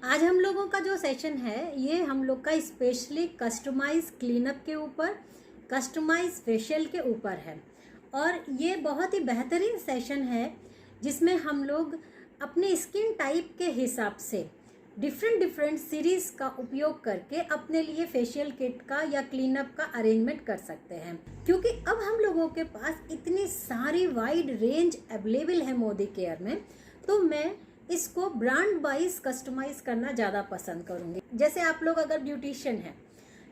आज हम लोगों का जो सेशन है ये हम लोग का स्पेशली कस्टमाइज क्लीनअप के ऊपर, कस्टमाइज फेशियल के ऊपर है। और ये बहुत ही बेहतरीन सेशन है जिसमें हम लोग अपने स्किन टाइप के हिसाब से डिफरेंट सीरीज का उपयोग करके अपने लिए फेशियल किट का या क्लीनअप का अरेंजमेंट कर सकते हैं। क्योंकि अब हम लोगों के पास इतनी सारी वाइड रेंज अवेलेबल है मोदी केयर में, तो मैं इसको ब्रांड वाइज कस्टमाइज करना ज़्यादा पसंद करूँगी। जैसे आप लोग अगर ब्यूटिशियन हैं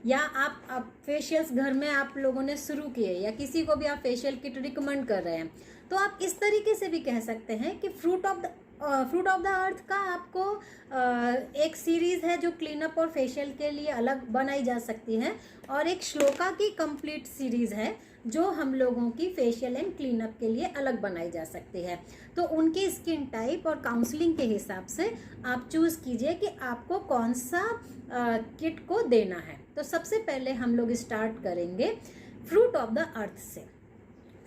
या आप फेशियल्स घर में आप लोगों ने शुरू किए या किसी को भी आप फेशियल किट रिकमेंड कर रहे हैं, तो आप इस तरीके से भी कह सकते हैं कि फ्रूट ऑफ द अर्थ का आपको एक सीरीज है जो क्लीनअप और फेशियल के लिए अलग बनाई जा सकती है, और एक श्लोका की कंप्लीट सीरीज है जो हम लोगों की फेशियल एंड क्लीनअप के लिए अलग बनाई जा सकती है। तो उनकी स्किन टाइप और काउंसलिंग के हिसाब से आप चूज कीजिए कि आपको कौन सा किट को देना है। तो सबसे पहले हम लोग स्टार्ट करेंगे फ्रूट ऑफ द अर्थ से।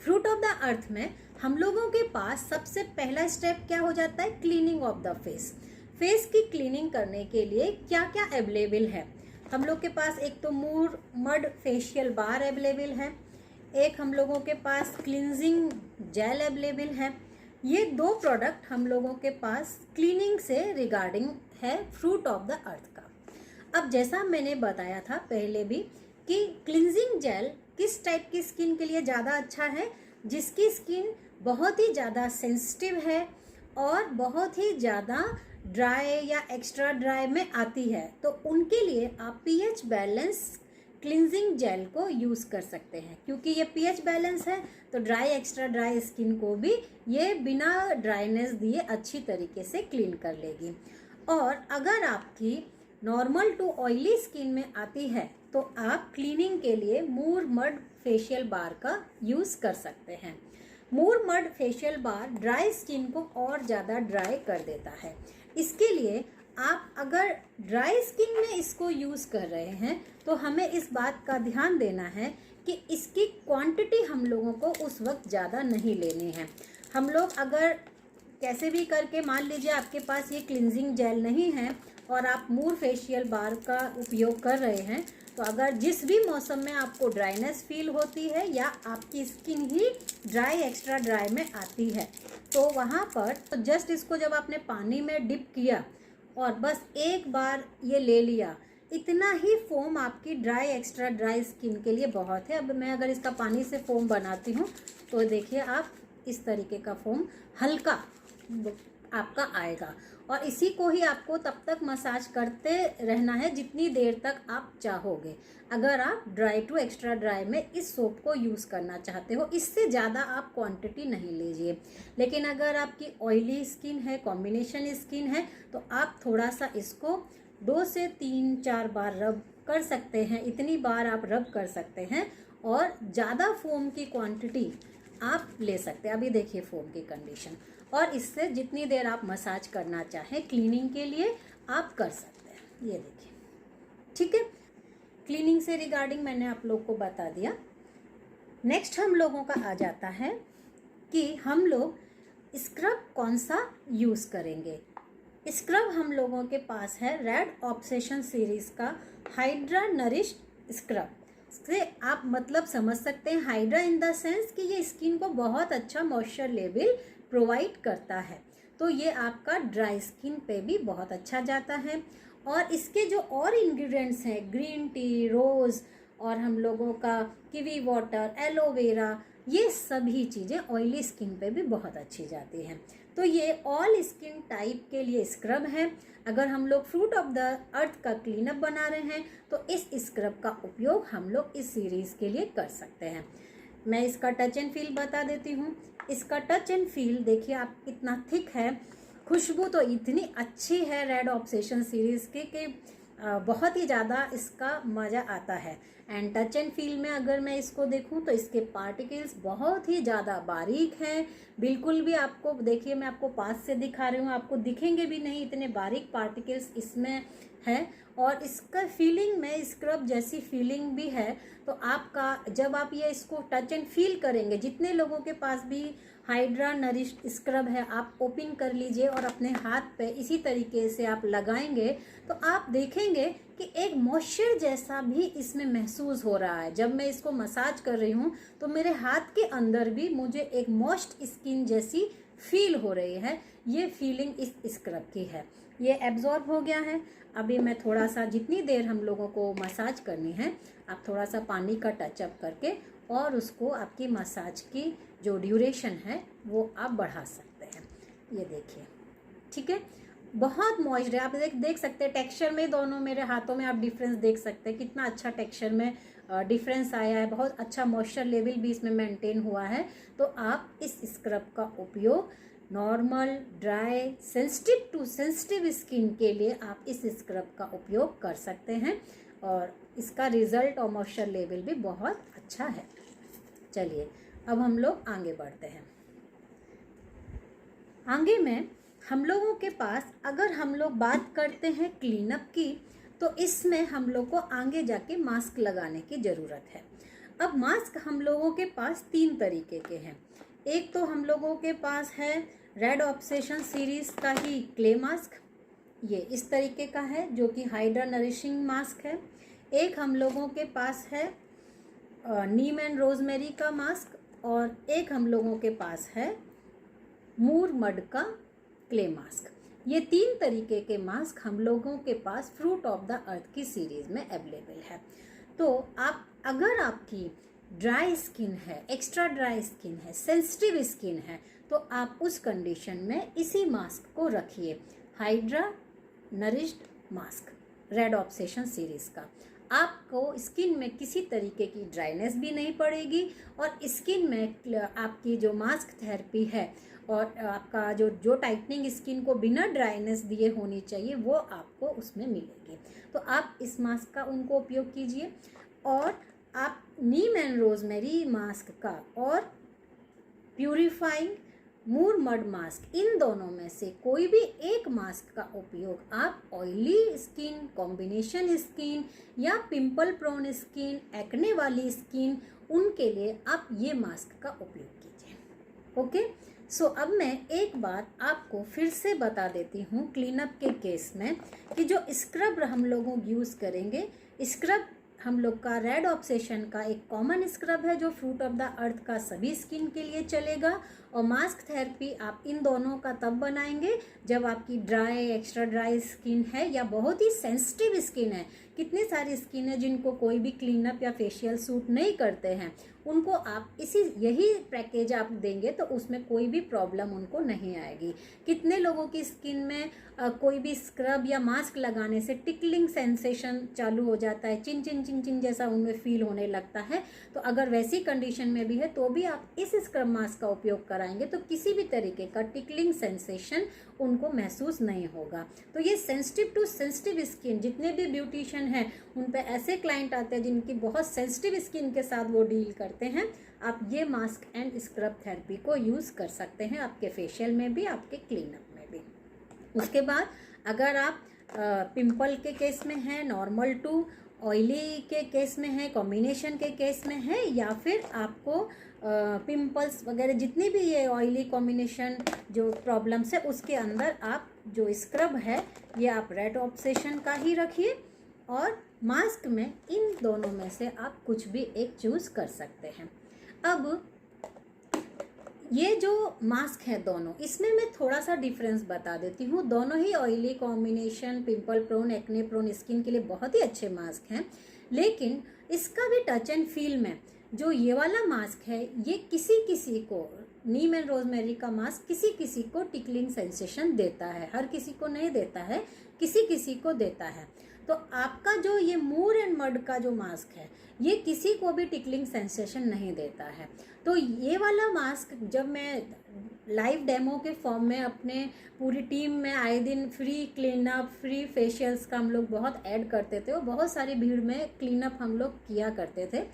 फ्रूट ऑफ द अर्थ में हम लोगों के पास सबसे पहला स्टेप क्या हो जाता है, cleaning of the face. Face की क्लीनिंग करने के लिए क्या क्या अवेलेबल है हम लोग के पास? एक तो मूर मड फेशियल बार अवेलेबल है, एक हम लोगों के पास क्लींजिंग जेल अवेलेबल है। ये दो प्रोडक्ट हम लोगों के पास क्लीनिंग से रिगार्डिंग है फ्रूट ऑफ द अर्थ का। अब जैसा मैंने बताया था पहले भी कि क्लींजिंग जेल किस टाइप की स्किन के लिए ज़्यादा अच्छा है, जिसकी स्किन बहुत ही ज़्यादा सेंसिटिव है और बहुत ही ज़्यादा ड्राई या एक्स्ट्रा ड्राई में आती है, तो उनके लिए आप पीएच बैलेंस क्लींजिंग जेल को यूज़ कर सकते हैं। क्योंकि ये पीएच बैलेंस है तो ड्राई एक्स्ट्रा ड्राई स्किन को भी ये बिना ड्राइनेस दिए अच्छी तरीके से क्लीन कर लेगी। और अगर आपकी नॉर्मल टू ऑयली स्किन में आती है तो आप क्लीनिंग के लिए मूर मड फेशियल बार का यूज़ कर सकते हैं। मूर मड फेशियल बार ड्राई स्किन को और ज़्यादा ड्राई कर देता है। इसके लिए आप अगर ड्राई स्किन में इसको यूज़ कर रहे हैं तो हमें इस बात का ध्यान देना है कि इसकी क्वांटिटी हम लोगों को उस वक्त ज़्यादा नहीं लेनी है। हम लोग अगर कैसे भी करके, मान लीजिए आपके पास ये क्लिनजिंग जेल नहीं है और आप मूर फेशियल बार का उपयोग कर रहे हैं, तो अगर जिस भी मौसम में आपको ड्राइनेस फील होती है या आपकी स्किन ही ड्राई एक्स्ट्रा ड्राई में आती है, तो वहाँ पर तो जस्ट इसको जब आपने पानी में डिप किया और बस एक बार ये ले लिया, इतना ही फोम आपकी ड्राई एक्स्ट्रा ड्राई स्किन के लिए बहुत है। अब मैं अगर इसका पानी से फोम बनाती हूँ तो देखिए आप इस तरीके का फोम हल्का आपका आएगा, और इसी को ही आपको तब तक मसाज करते रहना है जितनी देर तक आप चाहोगे। अगर आप ड्राई टू एक्स्ट्रा ड्राई में इस सोप को यूज़ करना चाहते हो, इससे ज़्यादा आप क्वांटिटी नहीं लीजिए। लेकिन अगर आपकी ऑयली स्किन है, कॉम्बिनेशन स्किन है, तो आप थोड़ा सा इसको 2 से 3-4 बार रब कर सकते हैं। इतनी बार आप रब कर सकते हैं और ज़्यादा फोम की क्वांटिटी आप ले सकते हैं। अभी देखिए फोम की कंडीशन, और इससे जितनी देर आप मसाज करना चाहें क्लीनिंग के लिए आप कर सकते हैं। ये देखिए, ठीक है। क्लीनिंग से रिगार्डिंग मैंने आप लोग को बता दिया। नेक्स्ट हम लोगों का आ जाता है कि हम लोग स्क्रब कौन सा यूज़ करेंगे। स्क्रब हम लोगों के पास है रेड ऑब्सेशन सीरीज़ का हाइड्रा नरिश स्क्रब। से आप मतलब समझ सकते हैं हाइड्रा इन द सेंस कि ये स्किन को बहुत अच्छा मॉइस्चर लेवल प्रोवाइड करता है, तो ये आपका ड्राई स्किन पे भी बहुत अच्छा जाता है। और इसके जो और इंग्रेडिएंट्स हैं, ग्रीन टी, रोज़ और हम लोगों का कीवी वाटर, एलोवेरा, ये सभी चीज़ें ऑयली स्किन पे भी बहुत अच्छी जाती हैं। तो ये ऑल स्किन टाइप के लिए स्क्रब है। अगर हम लोग फ्रूट ऑफ द अर्थ का क्लीनअप बना रहे हैं तो इस स्क्रब का उपयोग हम लोग इस सीरीज़ के लिए कर सकते हैं। मैं इसका टच एंड फील बता देती हूँ। इसका टच एंड फील देखिए आप कितना थिक है, खुशबू तो इतनी अच्छी है रेड ऑब्सेशन सीरीज़ की कि बहुत ही ज़्यादा इसका मज़ा आता है। एंड टच एंड फील में अगर मैं इसको देखूं तो इसके पार्टिकल्स बहुत ही ज़्यादा बारीक हैं। बिल्कुल भी आपको देखिए, मैं आपको पास से दिखा रही हूँ, आपको दिखेंगे भी नहीं, इतने बारीक पार्टिकल्स इसमें है। और इसका फीलिंग में स्क्रब जैसी फीलिंग भी है। तो आपका जब आप ये इसको टच एंड फील करेंगे, जितने लोगों के पास भी हाइड्रा नरिश्ड स्क्रब है, आप ओपन कर लीजिए और अपने हाथ पे इसी तरीके से आप लगाएंगे तो आप देखेंगे कि एक मॉइस्चर जैसा भी इसमें महसूस हो रहा है। जब मैं इसको मसाज कर रही हूँ तो मेरे हाथ के अंदर भी मुझे एक मॉइस्ट स्किन जैसी फील हो रही है। ये फीलिंग इस स्क्रब की है। ये एब्जॉर्ब हो गया है। अभी मैं थोड़ा सा, जितनी देर हम लोगों को मसाज करनी है, आप थोड़ा सा पानी का टचअप करके और उसको आपकी मसाज की जो ड्यूरेशन है वो आप बढ़ा सकते हैं। ये देखिए, ठीक है, बहुत मॉइस्चर है। आप देख सकते हैं टेक्सचर में, दोनों मेरे हाथों में आप डिफरेंस देख सकते हैं कितना अच्छा टेक्सचर में डिफरेंस आया है। बहुत अच्छा मॉइस्चर लेवल भी इसमें मेंटेन हुआ है। तो आप इस स्क्रब का उपयोग normal, dry, sensitive to sensitive skin के लिए आप इस स्क्रब का उपयोग कर सकते हैं और इसका रिजल्ट और मॉइस्चर लेवल भी बहुत अच्छा है। चलिए अब हम लोग आगे बढ़ते हैं। आगे में हम लोगों के पास, अगर हम लोग बात करते हैं क्लीनअप की, तो इसमें हम लोग को आगे जाके मास्क लगाने की ज़रूरत है। अब मास्क हम लोगों के पास 3 तरीके के हैं। एक तो हम लोगों के पास है रेड ऑब्सेशन सीरीज़ का ही क्ले मास्क, ये इस तरीके का है जो कि हाइड्रा नरिशिंग मास्क है। एक हम लोगों के पास है नीम एंड रोजमेरी का मास्क और एक हम लोगों के पास है मूर मड का क्ले मास्क। ये 3 तरीके के मास्क हम लोगों के पास फ्रूट ऑफ द अर्थ की सीरीज़ में अवेलेबल है। तो आप, अगर आपकी ड्राई स्किन है, एक्स्ट्रा ड्राई स्किन है, सेंसिटिव स्किन है, तो आप उस कंडीशन में इसी मास्क को रखिए, hydra nourished mask red obsession series का। आपको स्किन में किसी तरीके की ड्राइनेस भी नहीं पड़ेगी और स्किन में आपकी जो मास्क थेरेपी है और आपका जो टाइटनिंग स्किन को बिना ड्राइनेस दिए होनी चाहिए वो आपको उसमें मिलेगी। तो आप इस मास्क का उनको उपयोग कीजिए। और आप नीम एंड रोजमेरी मास्क का और प्यूरिफाइंग मूर मड मास्क, इन दोनों में से कोई भी एक मास्क का उपयोग आप ऑयली स्किन, कॉम्बिनेशन स्किन या पिंपल प्रोन स्किन, एक्ने वाली स्किन, उनके लिए आप ये मास्क का उपयोग कीजिए। ओके, सो अब मैं एक बात आपको फिर से बता देती हूँ क्लीनअप के केस में कि जो स्क्रब हम लोगों यूज़ करेंगे, स्क्रब हम लोग का रेड ऑब्सेशन का एक कॉमन स्क्रब है जो फ्रूट ऑफ द अर्थ का सभी स्किन के लिए चलेगा। और मास्क थेरेपी आप इन दोनों का तब बनाएंगे जब आपकी ड्राई, एक्स्ट्रा ड्राई स्किन है या बहुत ही सेंसिटिव स्किन है। कितनी सारी स्किन है जिनको कोई भी क्लीनअप या फेशियल सूट नहीं करते हैं, उनको आप यही पैकेज आप देंगे तो उसमें कोई भी प्रॉब्लम उनको नहीं आएगी। कितने लोगों की स्किन में कोई भी स्क्रब या मास्क लगाने से टिकलिंग सेंसेशन चालू हो जाता है, चिन चिन चिन चिन जैसा उनमें फील होने लगता है। तो अगर वैसी कंडीशन में भी है तो भी आप इस स्क्रब मास्क का उपयोग कराएंगे तो किसी भी तरीके का टिकलिंग सेंसेशन उनको महसूस नहीं होगा। तो ये सेंसिटिव टू सेंसिटिव स्किन, जितने भी ब्यूटिशियन हैं उन पे ऐसे क्लाइंट आते हैं जिनकी बहुत सेंसिटिव स्किन के साथ वो डील करते हैं, आप ये मास्क एंड स्क्रब थेरेपी को यूज़ कर सकते हैं आपके फेशियल में भी, आपके क्लीनअप में भी। उसके बाद अगर आप पिंपल के केस में हैं, नॉर्मल टू ऑयली के केस में है, कॉम्बिनेशन के केस में है, या फिर आपको पिंपल्स वगैरह जितनी भी ये ऑयली कॉम्बिनेशन जो प्रॉब्लम्स है उसके अंदर आप जो स्क्रब है ये आप रेड ऑब्सेशन का ही रखिए और मास्क में इन दोनों में से आप कुछ भी एक चूज़ कर सकते हैं। अब ये जो मास्क है दोनों, इसमें मैं थोड़ा सा डिफरेंस बता देती हूँ। दोनों ही oily combination, pimple prone, acne prone skin के लिए बहुत ही अच्छे मास्क हैं, लेकिन इसका भी टच एंड फील में जो ये वाला मास्क है ये किसी को, नीम एंड रोजमेरी का मास्क किसी को टिकलिंग सेंसेशन देता है, हर किसी को नहीं देता है, किसी को देता है। तो आपका जो ये मूर एंड मड का जो मास्क है ये किसी को भी टिकलिंग सेंसेशन नहीं देता है। तो ये वाला मास्क जब मैं लाइव डेमो के फॉर्म में अपने पूरी टीम में आए दिन फ्री क्लीनअप, फ्री फेशियल्स का हम लोग बहुत ऐड करते थे और बहुत सारी भीड़ में क्लीनअप हम लोग किया करते थे।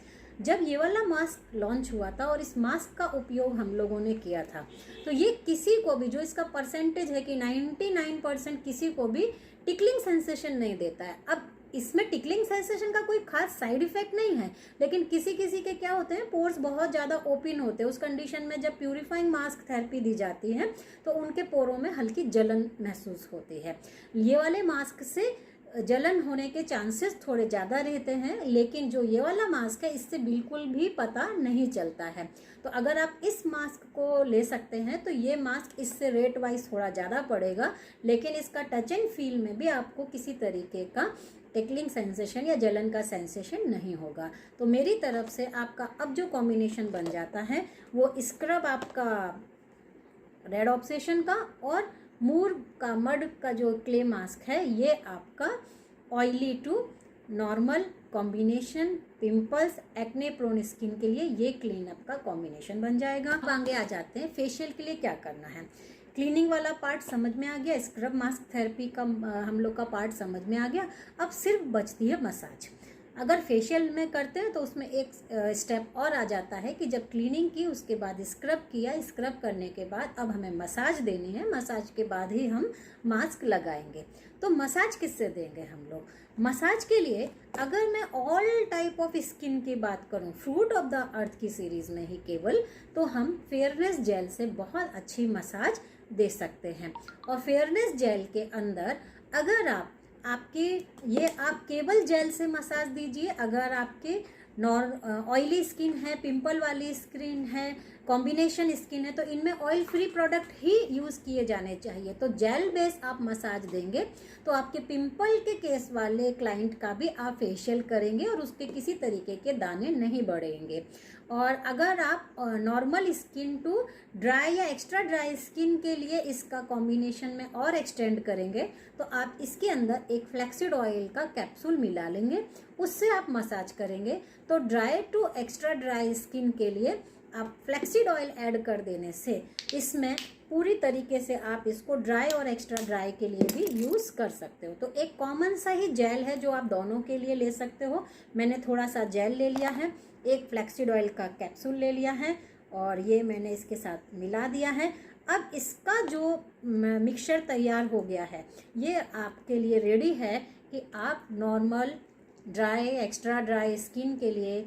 जब ये वाला मास्क लॉन्च हुआ था और इस मास्क का उपयोग हम लोगों ने किया था तो ये किसी को भी, जो इसका परसेंटेज है कि 99% किसी को भी टिकलिंग सेंसेशन नहीं देता है। अब इसमें टिकलिंग सेंसेशन का कोई खास साइड इफेक्ट नहीं है, लेकिन किसी किसी के क्या होते हैं, पोर्स बहुत ज़्यादा ओपन होते हैं। उस कंडीशन में जब प्यूरिफाइंग मास्क थेरेपी दी जाती है तो उनके पोरों में हल्की जलन महसूस होती है। ये वाले मास्क से जलन होने के चांसेस थोड़े ज़्यादा रहते हैं, लेकिन जो ये वाला मास्क है इससे बिल्कुल भी पता नहीं चलता है। तो अगर आप इस मास्क को ले सकते हैं तो ये मास्क इससे रेट वाइज थोड़ा ज़्यादा पड़ेगा, लेकिन इसका टच एंड फील में भी आपको किसी तरीके का टिकलिंग सेंसेशन या जलन का सेंसेशन नहीं होगा। तो मेरी तरफ से आपका अब जो कॉम्बिनेशन बन जाता है वो स्क्रब आपका रेड ऑब्सेशन का और मूर का मड का जो क्ले मास्क है, ये आपका oily to normal combination pimples acne prone skin के लिए ये क्लीन अप का कॉम्बिनेशन बन जाएगा। अब आगे आ जाते हैं फेशियल के लिए क्या करना है। क्लीनिंग वाला पार्ट समझ में आ गया, स्क्रब मास्क थेरेपी का हम लोग का पार्ट समझ में आ गया। अब सिर्फ बचती है मसाज। अगर फेशियल में करते हैं तो उसमें एक स्टेप और आ जाता है कि जब क्लीनिंग की उसके बाद स्क्रब किया, स्क्रब करने के बाद अब हमें मसाज देनी है, मसाज के बाद ही हम मास्क लगाएंगे। तो मसाज किससे देंगे हम लोग? मसाज के लिए अगर मैं ऑल टाइप ऑफ स्किन की बात करूं, फ्रूट ऑफ द अर्थ की सीरीज में ही केवल, तो हम फेयरनेस जेल से बहुत अच्छी मसाज दे सकते हैं। और फेयरनेस जेल के अंदर अगर आप केवल जेल से मसाज दीजिए। अगर आपके ऑयली स्किन है, पिंपल वाली स्किन है, कॉम्बिनेशन स्किन है, तो इनमें ऑयल फ्री प्रोडक्ट ही यूज़ किए जाने चाहिए। तो जेल बेस आप मसाज देंगे तो आपके पिंपल के केस वाले क्लाइंट का भी आप फेशियल करेंगे और उसके किसी तरीके के दाने नहीं बढ़ेंगे। और अगर आप नॉर्मल स्किन टू ड्राई या एक्स्ट्रा ड्राई स्किन के लिए इसका कॉम्बिनेशन में और एक्सटेंड करेंगे तो आप इसके अंदर एक फ्लैक्सीड ऑयल का कैप्सूल मिला लेंगे, उससे आप मसाज करेंगे। तो dry to extra dry skin के लिए आप फ्लैक्सीड ऑयल ऐड कर देने से इसमें पूरी तरीके से आप इसको ड्राई और एक्स्ट्रा ड्राई के लिए भी यूज़ कर सकते हो। तो एक कॉमन सा ही जेल है जो आप दोनों के लिए ले सकते हो। मैंने थोड़ा सा जेल ले लिया है, एक फ्लैक्सीड ऑयल का कैप्सूल ले लिया है और ये मैंने इसके साथ मिला दिया है। अब इसका जो मिक्सचर तैयार हो गया है ये आपके लिए रेडी है कि आप normal, dry, extra dry skin के लिए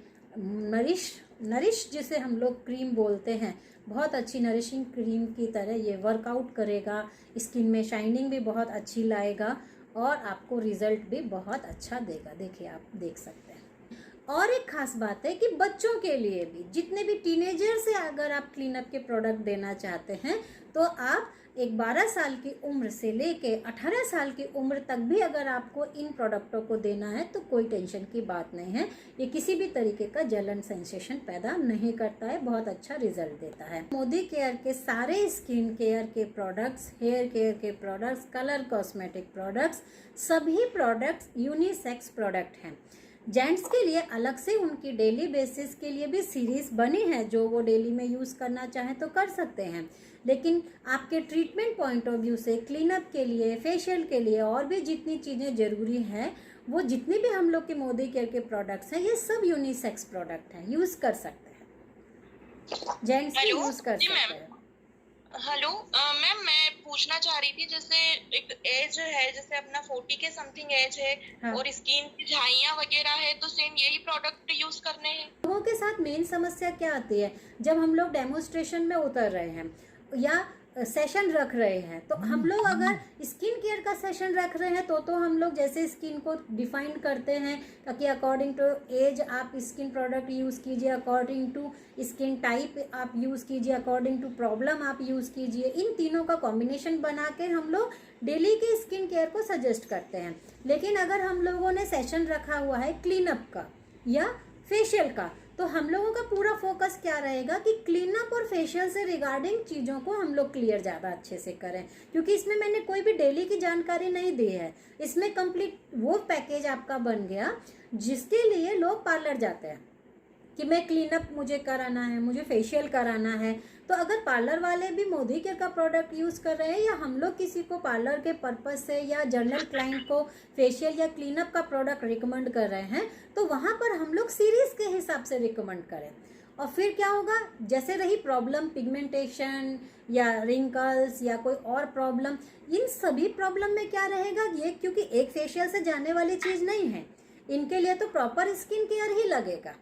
नरिश जिसे हम लोग क्रीम बोलते हैं, बहुत अच्छी नरिशिंग क्रीम की तरह ये वर्कआउट करेगा, स्किन में शाइनिंग भी बहुत अच्छी लाएगा और आपको रिजल्ट भी बहुत अच्छा देगा। देखिए, आप देख सकते हैं। और एक खास बात है कि बच्चों के लिए भी, जितने भी टीनेजर से अगर आप क्लीनअप के प्रोडक्ट देना चाहते हैं तो आप एक 12 साल की उम्र से लेके 18 साल की उम्र तक भी अगर आपको इन प्रोडक्टों को देना है तो कोई टेंशन की बात नहीं है। ये किसी भी तरीके का जलन सेंसेशन पैदा नहीं करता है, बहुत अच्छा रिजल्ट देता है। मोदी केयर के सारे स्किन केयर के प्रोडक्ट्स, हेयर केयर के प्रोडक्ट्स, कलर कॉस्मेटिक प्रोडक्ट्स, सभी प्रोडक्ट्स यूनिसेक्स प्रोडक्ट हैं। जेंट्स के लिए अलग से उनकी डेली बेसिस के लिए भी सीरीज बनी है, जो वो डेली में यूज़ करना चाहें तो कर सकते हैं। लेकिन आपके ट्रीटमेंट पॉइंट ऑफ व्यू से क्लीनअप के लिए, फेशियल के लिए और भी जितनी चीज़ें ज़रूरी हैं, वो जितने भी हम लोग के मोदी केयर के प्रोडक्ट्स हैं ये सब यूनिसेक्स प्रोडक्ट हैं, यूज़ कर सकते हैं, जेंट्स भी यूज़ कर सकते हैं। हेलो मैम, मैं पूछना चाह रही थी, जैसे एक एज है, जैसे अपना 40 के समथिंग एज है, हाँ, और स्किन की झाइयाँ वगैरह है, तो सेम यही प्रोडक्ट यूज करने हैं। लोगों के साथ मेन समस्या क्या आती है, जब हम लोग डेमोन्स्ट्रेशन में उतर रहे हैं या सेशन रख रहे हैं, तो हम लोग अगर स्किन केयर का सेशन रख रहे हैं तो हम लोग जैसे स्किन को डिफाइन करते हैं ताकि अकॉर्डिंग टू एज आप स्किन प्रोडक्ट यूज़ कीजिए, अकॉर्डिंग टू स्किन टाइप आप यूज़ कीजिए, अकॉर्डिंग टू प्रॉब्लम आप यूज़ कीजिए। इन तीनों का कॉम्बिनेशन बना के हम लोग डेली के स्किन केयर को सजेस्ट करते हैं। लेकिन अगर हम लोगों ने सेशन रखा हुआ है क्लीनअप का या फेशियल का, तो हम लोगों का पूरा फोकस क्या रहेगा कि क्लीनअप और फेशियल से रिगार्डिंग चीज़ों को हम लोग क्लियर ज़्यादा अच्छे से करें, क्योंकि इसमें मैंने कोई भी डेली की जानकारी नहीं दी है। इसमें कंप्लीट वो पैकेज आपका बन गया जिसके लिए लोग पार्लर जाते हैं कि मैं क्लीनअप मुझे कराना है, मुझे फेशियल कराना है। तो अगर पार्लर वाले भी मोदी केयर का प्रोडक्ट यूज़ कर रहे हैं या हम लोग किसी को पार्लर के पर्पज से या जनरल क्लाइंट को फेशियल या क्लीनअप का प्रोडक्ट रिकमेंड कर रहे हैं, तो वहाँ पर हम लोग सीरीज़ के हिसाब से रिकमेंड करें। और फिर क्या होगा, जैसे रही प्रॉब्लम पिगमेंटेशन या रिंकल्स या कोई और प्रॉब्लम, इन सभी प्रॉब्लम में क्या रहेगा, ये क्योंकि एक फेशियल से जाने वाली चीज़ नहीं है, इनके लिए तो प्रॉपर स्किन केयर ही लगेगा,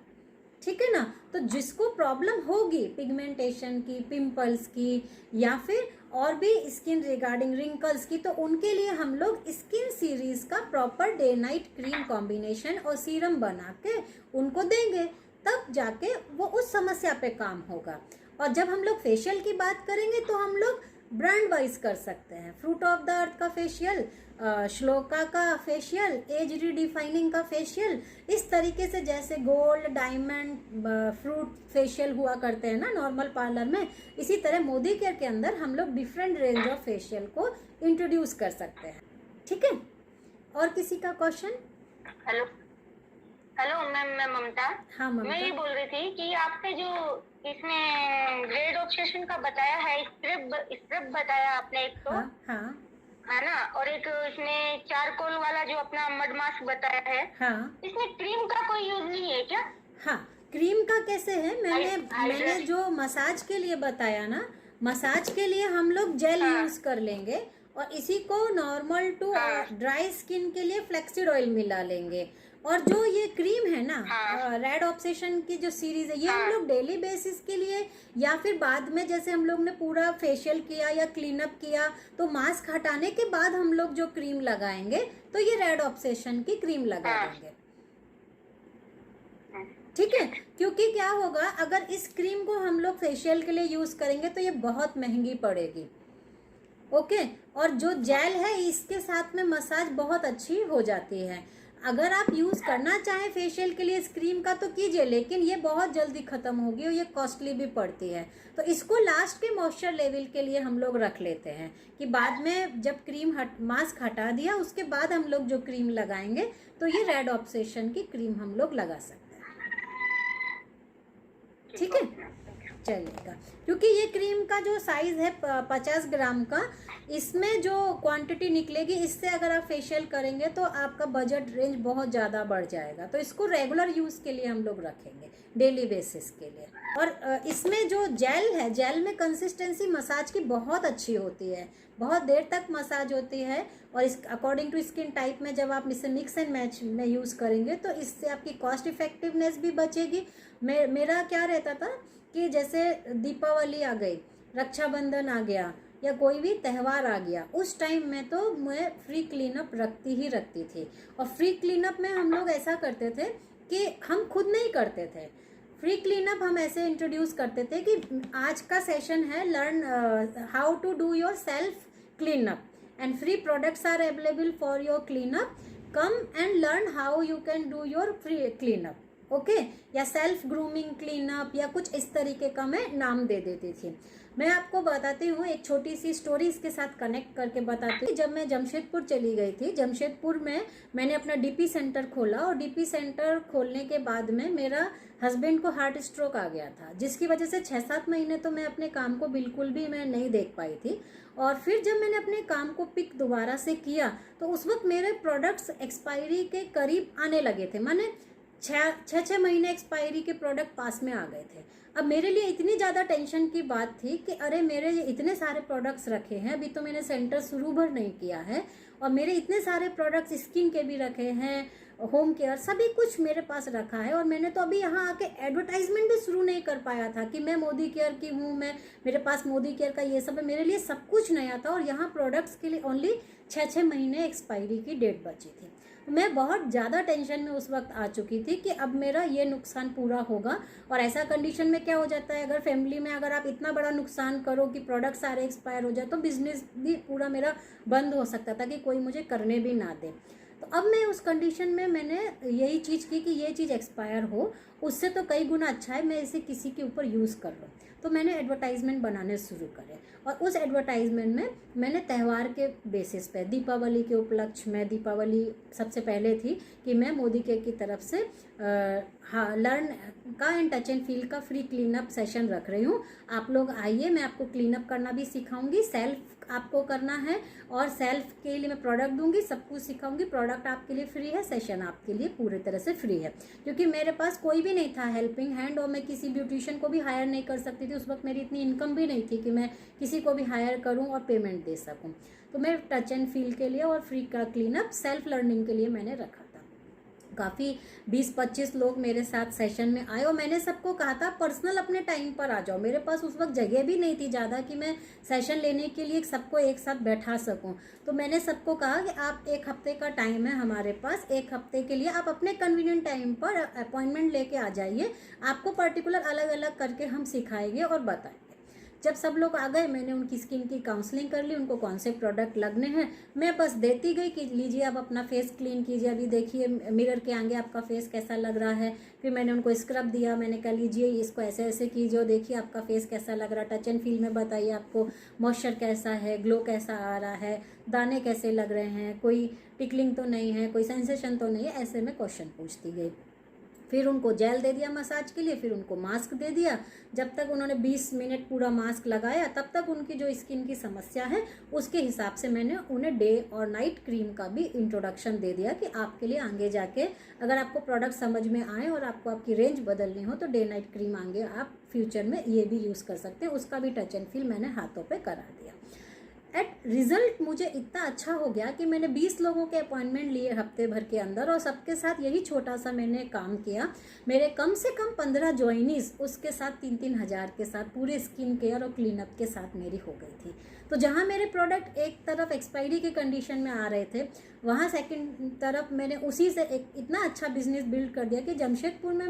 ठीक है ना। तो जिसको प्रॉब्लम होगी पिगमेंटेशन की, पिंपल्स की, या फिर और भी स्किन रिगार्डिंग रिंकल्स की, तो उनके लिए हम लोग स्किन सीरीज का proper day night cream combination और सीरम बना के उनको देंगे, तब जाके वो उस समस्या पे काम होगा। और जब हम लोग फेशियल की बात करेंगे तो हम लोग ब्रांड वाइज कर सकते हैं, फ्रूट ऑफ द अर्थ का फेशियल, श्लोका का फेशियल, एज रीडिफाइनिंग का फेशियल, इस तरीके से जैसे गोल्ड, डायमंड, फ्रूट फेशियल हुआ करते हैं ना नॉर्मल पार्लर में, इसी तरह मोदी केयर के अंदर हम लोग डिफरेंट रेंज ऑफ फेशियल को इंट्रोड्यूस कर सकते हैं, ठीक है। और किसी का क्वेश्चन? हेलो हेलो मैम, मैं ममता। हाँ ममता, मैं ये बोल रही थी कि आपने जो इसमें ग्रेड ऑफ सेशन का बताया है, स्क्रब बताया आपने एक तो, हाँ है ना, और एक इसमें चारकोल वाला जो अपना मड मास्क बताया है, हाँ, इसमें क्रीम का कोई यूज नहीं है क्या? हाँ क्रीम का कैसे है, मैंने जो मसाज के लिए बताया ना, मसाज के लिए हम लोग जेल यूज कर लेंगे, और इसी को नॉर्मल टू ड्राई स्किन के लिए फ्लेक्सिड ऑयल मिला लेंगे। और जो ये क्रीम है ना, रेड ऑब्सेशन की जो सीरीज है, ये हम लोग डेली बेसिस के लिए, या फिर बाद में जैसे हम लोग ने पूरा फेशियल किया या क्लीन अप किया तो मास्क हटाने के बाद हम लोग जो क्रीम लगाएंगे, तो ये रेड ऑब्सेशन की क्रीम लगा देंगे, ठीक है। क्योंकि क्या होगा, अगर इस क्रीम को हम लोग फेशियल के लिए यूज करेंगे तो ये बहुत महंगी पड़ेगी, ओके। और जो जेल है इसके साथ में मसाज बहुत अच्छी हो जाती है। अगर आप यूज करना चाहें फेशियल के लिए इस क्रीम का तो कीजिए, लेकिन ये बहुत जल्दी खत्म होगी और ये कॉस्टली भी पड़ती है। तो इसको लास्ट के मॉइस्चर लेवल के लिए हम लोग रख लेते हैं कि बाद में जब क्रीम मास्क हटा दिया उसके बाद हम लोग जो क्रीम लगाएंगे तो ये रेड ऑब्सेशन की क्रीम हम लोग लगा सकते हैं, ठीक है, चलेगा। क्योंकि ये क्रीम का जो साइज है 50 ग्राम का, इसमें जो क्वांटिटी निकलेगी, इससे अगर आप फेशियल करेंगे तो आपका बजट रेंज बहुत ज़्यादा बढ़ जाएगा। तो इसको रेगुलर यूज़ के लिए हम लोग रखेंगे, डेली बेसिस के लिए। और इसमें जो जेल है, जेल में कंसिस्टेंसी मसाज की बहुत अच्छी होती है, बहुत देर तक मसाज होती है। और इस अकॉर्डिंग टू स्किन टाइप में जब आप इसे मिक्स एंड मैच में यूज़ करेंगे तो इससे आपकी कॉस्ट इफेक्टिवनेस भी बचेगी। मेरा क्या रहता था कि जैसे दीपावली आ गई, रक्षाबंधन आ गया, या कोई भी त्यौहार आ गया, उस टाइम में तो मैं फ्री क्लीनअप रखती ही रखती थी। और फ्री क्लीनअप में हम लोग ऐसा करते थे कि हम खुद नहीं करते थे, फ्री क्लीनअप हम ऐसे इंट्रोड्यूस करते थे कि आज का सेशन है learn how to do your self cleanup and free products are available for your cleanup, come and learn how you can do your free cleanup, okay. या सेल्फ ग्रूमिंग क्लीनअप या कुछ इस तरीके का मैं नाम दे देती थी। मैं आपको बताती हूँ एक छोटी सी स्टोरी इसके साथ कनेक्ट करके बताती हूँ। जब मैं जमशेदपुर चली गई थी, जमशेदपुर में मैंने अपना डीपी सेंटर खोला, और डीपी सेंटर खोलने के बाद में मेरा हस्बैंड को हार्ट स्ट्रोक आ गया था, जिसकी वजह से 6-7 महीने तो मैं अपने काम को बिल्कुल भी मैं नहीं देख पाई थी। और फिर जब मैंने अपने काम को पिक दोबारा से किया तो उस वक्त मेरे प्रोडक्ट्स एक्सपायरी के करीब आने लगे थे, माने 6 महीने एक्सपायरी के प्रोडक्ट पास में आ गए थे। अब मेरे लिए इतनी ज़्यादा टेंशन की बात थी कि अरे मेरे ये इतने सारे प्रोडक्ट्स रखे हैं, अभी तो मैंने सेंटर शुरू भर नहीं किया है, और मेरे इतने सारे प्रोडक्ट्स स्किन के भी रखे हैं, होम केयर सभी कुछ मेरे पास रखा है, और मैंने तो अभी यहाँ आके एडवर्टाइजमेंट भी शुरू नहीं कर पाया था कि मैं मोदी केयर की हूँ, मैं मेरे पास मोदी केयर का ये सब है। मेरे लिए सब कुछ नया था, और यहाँ प्रोडक्ट्स के लिए ओनली 6 महीने एक्सपायरी की डेट बची थी। मैं बहुत ज़्यादा टेंशन में उस वक्त आ चुकी थी कि अब मेरा ये नुकसान पूरा होगा। और ऐसा कंडीशन में क्या हो जाता है, अगर फैमिली में अगर आप इतना बड़ा नुकसान करो कि प्रोडक्ट सारे एक्सपायर हो जाए तो बिजनेस भी पूरा मेरा बंद हो सकता था कि कोई मुझे करने भी ना दे। तो अब मैं उस कंडीशन में मैंने यही चीज़ की कि ये चीज़ एक्सपायर हो, उससे तो कई गुना अच्छा है मैं इसे किसी के ऊपर यूज़ कर लूँ। तो मैंने एडवर्टाइजमेंट बनाने शुरू करे, और उस एडवर्टाइजमेंट में मैंने त्यौहार के बेसिस पे, दीपावली के उपलक्ष्य में, दीपावली सबसे पहले थी कि मैं मोदी केयर की तरफ से लर्न का एंड टच एंड फील का फ्री क्लीनअप सेशन रख रही हूँ। आप लोग आइए, मैं आपको क्लीनअप करना भी सिखाऊंगी, सेल्फ आपको करना है और सेल्फ के लिए मैं प्रोडक्ट दूंगी, सब कुछ सिखाऊंगी। प्रोडक्ट आपके लिए फ्री है, सेशन आपके लिए पूरी तरह से फ्री है, क्योंकि मेरे पास कोई भी नहीं था हेल्पिंग हैंड और मैं किसी ब्यूटिशियन को भी हायर नहीं कर सकती थी। उस वक्त मेरी इतनी इनकम भी नहीं थी कि मैं किसी को भी हायर करूँ और पेमेंट दे सकूँ। तो मैं टच एंड फील के लिए और फ्री का क्लीनअप सेल्फ लर्निंग के लिए मैंने रखा था। काफ़ी 20-25 लोग मेरे साथ सेशन में आए और मैंने सबको कहा था पर्सनल अपने टाइम पर आ जाओ। मेरे पास उस वक्त जगह भी नहीं थी ज़्यादा कि मैं सेशन लेने के लिए सबको एक साथ बैठा सकूं। तो मैंने सबको कहा कि आप 1 हफ्ते का टाइम है हमारे पास, 1 हफ्ते के लिए आप अपने कन्वीनियंट टाइम पर अपॉइंटमेंट लेके आ जाइए, आपको पर्टिकुलर अलग अलग करके हम सिखाएंगे और बताएंगे। जब सब लोग आ गए, मैंने उनकी स्किन की काउंसलिंग कर ली, उनको कौन से प्रोडक्ट लगने हैं मैं बस देती गई कि लीजिए आप अपना फेस क्लीन कीजिए, अभी देखिए मिरर के आगे आपका फेस कैसा लग रहा है। फिर मैंने उनको स्क्रब दिया, मैंने कहा लीजिए इसको ऐसे ऐसे कीजिए, देखिए आपका फेस कैसा लग रहा है, टच एंड फील में बताइए आपको मॉइस्चर कैसा है, ग्लो कैसा आ रहा है, दाने कैसे लग रहे हैं, कोई टिकलिंग तो नहीं है, कोई सेंसेशन तो नहीं है, ऐसे में क्वेश्चन पूछती गई। फिर उनको जेल दे दिया मसाज के लिए, फिर उनको मास्क दे दिया। जब तक उन्होंने 20 मिनट पूरा मास्क लगाया तब तक उनकी जो स्किन की समस्या है उसके हिसाब से मैंने उन्हें डे और नाइट क्रीम का भी इंट्रोडक्शन दे दिया कि आपके लिए आगे जाके अगर आपको प्रोडक्ट समझ में आए और आपको आपकी रेंज बदलनी हो तो डे नाइट क्रीम आगे आप फ्यूचर में ये भी यूज़ कर सकते हैं। उसका भी टच एंड फील मैंने हाथों पर करा दिया। एट रिजल्ट मुझे इतना अच्छा हो गया कि मैंने 20 लोगों के अपॉइंटमेंट लिए हफ्ते भर के अंदर और सबके साथ यही छोटा सा मैंने काम किया। मेरे कम से कम 15 ज्वाइनीज उसके साथ 3-3 हज़ार के साथ पूरे स्किन केयर और क्लीनअप के साथ मेरी हो गई थी। तो जहाँ मेरे प्रोडक्ट एक तरफ एक्सपायरी के कंडीशन में आ रहे थे, वहाँ सेकंड तरफ मैंने उसी से एक इतना अच्छा बिजनेस बिल्ड कर दिया कि जमशेदपुर में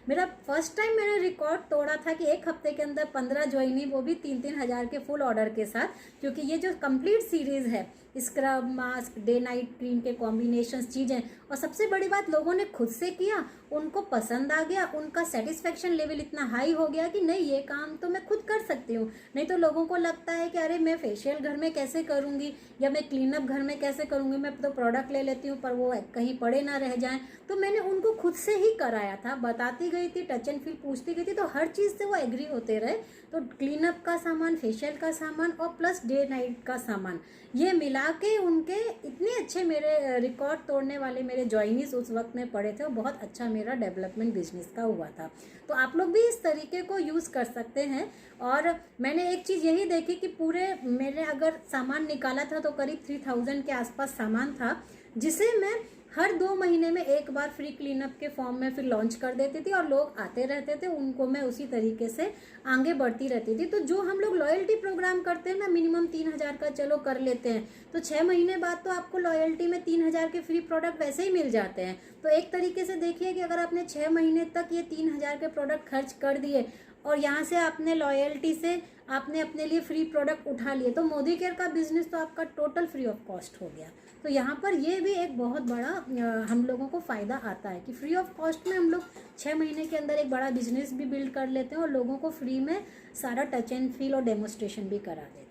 मेरा फर्स्ट टाइम मैंने रिकॉर्ड तोड़ा था कि 1 हफ्ते के अंदर 15 ज्वाइनी, वो भी 3-3 हज़ार के फुल ऑर्डर के साथ। क्योंकि ये जो कंप्लीट सीरीज़ है scrub, mask, day night cream के कॉम्बिनेशंस चीज़ें, और सबसे बड़ी बात लोगों ने खुद से किया, उनको पसंद आ गया, उनका सेटिस्फेक्शन लेवल इतना हाई हो गया कि नहीं ये काम तो मैं खुद कर सकती हूँ। नहीं तो लोगों को लगता है कि अरे मैं फेशियल घर में कैसे करूँगी या मैं क्लीनअप घर में कैसे करूँगी, मैं तो प्रोडक्ट ले लेती हूँ पर वो कहीं पड़े ना रह जाएं। तो मैंने उनको खुद से ही कराया था, बताती गई थी, टच एंड फील पूछती गई थी, तो हर चीज़ से वो एग्री होते रहे। तो क्लीनअप का सामान, फेशियल का सामान और प्लस डे नाइट का सामान, ये मिला के उनके इतने अच्छे मेरे रिकॉर्ड तोड़ने वाले मेरे ज्वाइनीज उस वक्त में पड़े थे और बहुत अच्छा मेरा डेवलपमेंट बिजनेस का हुआ था। तो आप लोग भी इस तरीके को यूज़ कर सकते हैं। और मैंने एक चीज़ यही देखी कि पूरे मैंने अगर सामान निकाला था तो करीब 3000 के आसपास सामान था, जिसे मैं हर 2 महीने में एक बार फ्री क्लीनअप के फॉर्म में फिर लॉन्च कर देती थी और लोग आते रहते थे, उनको मैं उसी तरीके से आगे बढ़ती रहती थी। तो जो हम लोग लॉयल्टी प्रोग्राम करते हैं ना, मिनिमम 3000 का चलो कर लेते हैं, तो 6 महीने बाद तो आपको लॉयल्टी में 3000 के फ्री प्रोडक्ट वैसे ही मिल जाते हैं। तो एक तरीके से देखिए कि अगर आपने 6 महीने तक ये 3000 के प्रोडक्ट खर्च कर दिए और यहाँ से आपने लॉयल्टी से आपने अपने लिए फ्री प्रोडक्ट उठा लिए, तो मोदी केयर का बिजनेस तो आपका टोटल फ्री ऑफ कॉस्ट हो गया। तो यहाँ पर ये भी एक बहुत बड़ा हम लोगों को फ़ायदा आता है कि फ्री ऑफ कॉस्ट में हम लोग 6 महीने के अंदर एक बड़ा बिजनेस भी बिल्ड कर लेते हैं और लोगों को फ्री में सारा टच एंड फील और डेमोस्ट्रेशन भी करा देते हैं।